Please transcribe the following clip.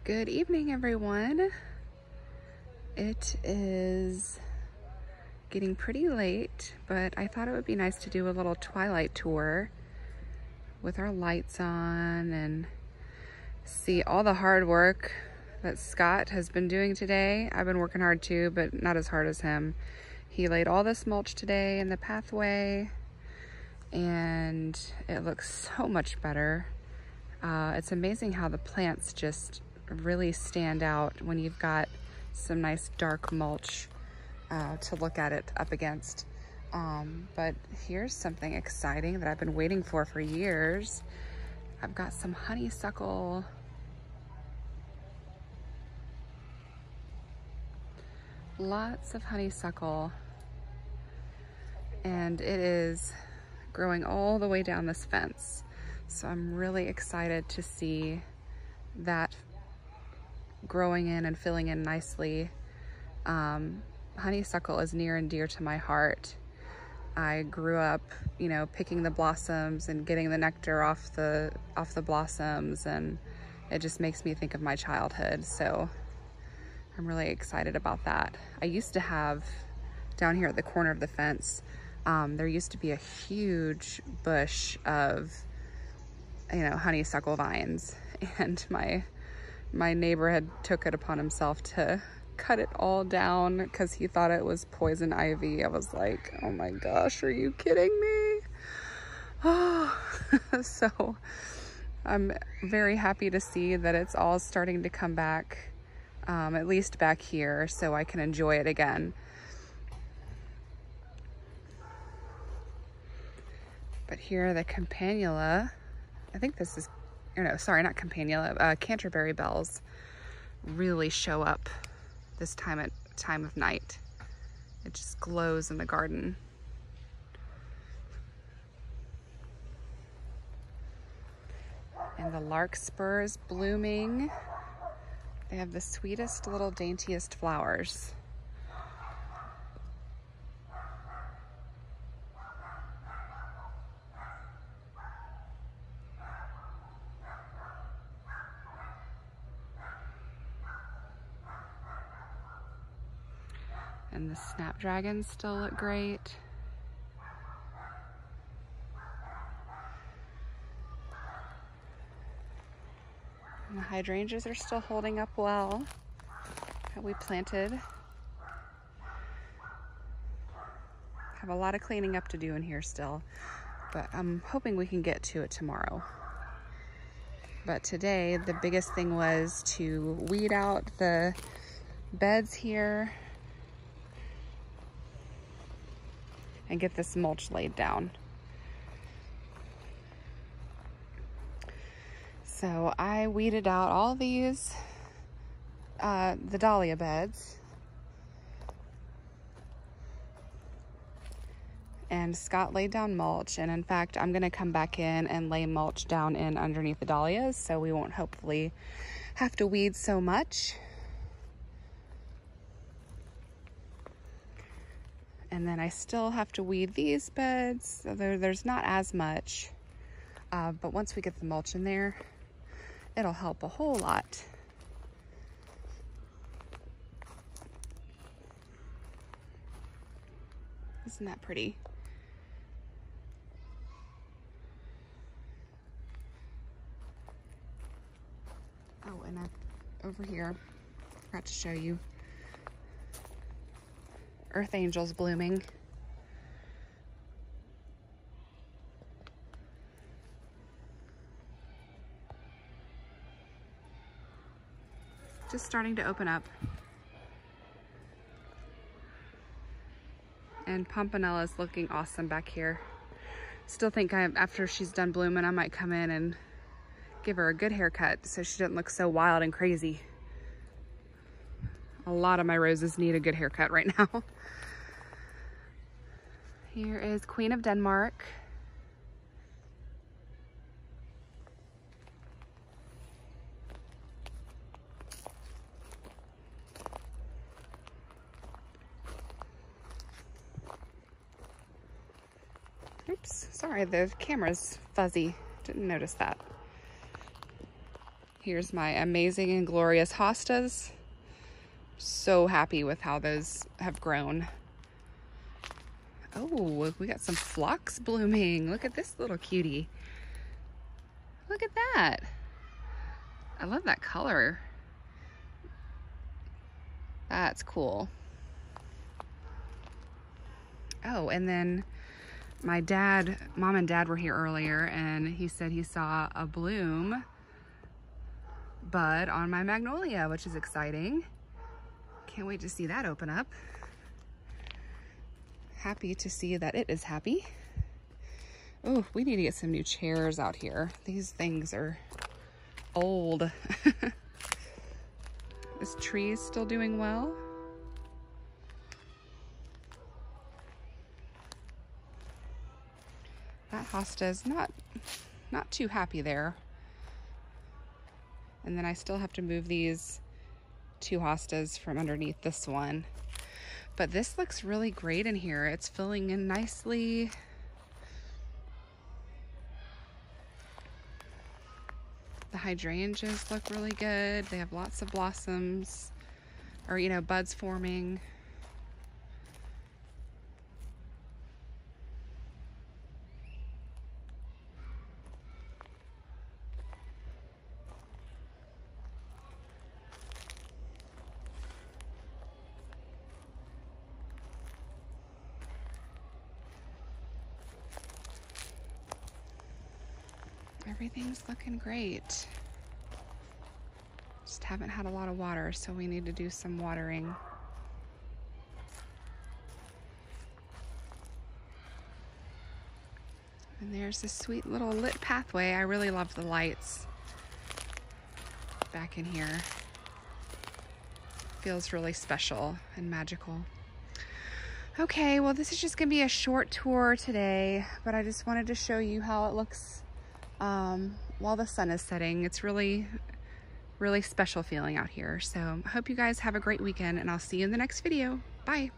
Good evening, everyone. It is getting pretty late, but I thought it would be nice to do a little Twilight tour with our lights on and see all the hard work that Scott has been doing today. I've been working hard too, but not as hard as him. He laid all this mulch today in the pathway and it looks so much better. It's amazing how the plants just really stand out when you've got some nice dark mulch to look at it up against. But here's something exciting that I've been waiting for years. I've got some honeysuckle. Lots of honeysuckle. And it is growing all the way down this fence. So I'm really excited to see that growing in and filling in nicely. Honeysuckle is near and dear to my heart. I grew up, you know, picking the blossoms and getting the nectar off the blossoms, and it just makes me think of my childhood. So I'm really excited about that. I used to have down here at the corner of the fence, there used to be a huge bush of, you know, honeysuckle vines, and my neighbor had took it upon himself to cut it all down because he thought it was poison ivy. I was like, oh my gosh, are you kidding me? Oh, so I'm very happy to see that it's all starting to come back, at least back here, so I can enjoy it again. But here are the campanula. I think this is, or no, sorry, not campanula, Canterbury Bells really show up this time of night. It just glows in the garden. And the larkspur is blooming. They have the sweetest little daintiest flowers. And the snapdragons still look great. And the hydrangeas are still holding up well that we planted. Have a lot of cleaning up to do in here still, but I'm hoping we can get to it tomorrow. But today, the biggest thing was to weed out the beds here and get this mulch laid down. So I weeded out all these, the Dahlia beds. And Scott laid down mulch, and in fact, I'm gonna come back in and lay mulch down in underneath the dahlias, so we won't hopefully have to weed so much. And then I still have to weed these beds, so there's not as much. But once we get the mulch in there, it'll help a whole lot. Isn't that pretty? Oh, and over here, forgot to show you. Earth angels blooming. Just starting to open up. And Pompanella's looking awesome back here. Still think after she's done blooming, I might come in and give her a good haircut so she doesn't look so wild and crazy. A lot of my roses need a good haircut right now. Here is Queen of Denmark. Oops, sorry, the camera's fuzzy. Didn't notice that. Here's my amazing and glorious hostas. So happy with how those have grown. Oh, we got some phlox blooming. Look at this little cutie. Look at that. I love that color. That's cool. Oh, and then my dad, mom and dad were here earlier, and he said he saw a bloom bud on my magnolia, which is exciting. Can't wait to see that open up. Happy to see that it is happy. Oh, we need to get some new chairs out here. These things are old. This tree is still doing well. That hosta is not too happy there. And then I still have to move these 2 hostas from underneath this one. But this looks really great in here. It's filling in nicely. The hydrangeas look really good. They have lots of blossoms, or you know, buds forming. Everything's looking great. Just haven't had a lot of water, so we need to do some watering. And there's this sweet little lit pathway. I really love the lights back in here. Feels really special and magical. Okay, well, this is just gonna be a short tour today, but I just wanted to show you how it looks while the sun is setting. It's really special feeling out here. So I hope you guys have a great weekend, and I'll see you in the next video. Bye.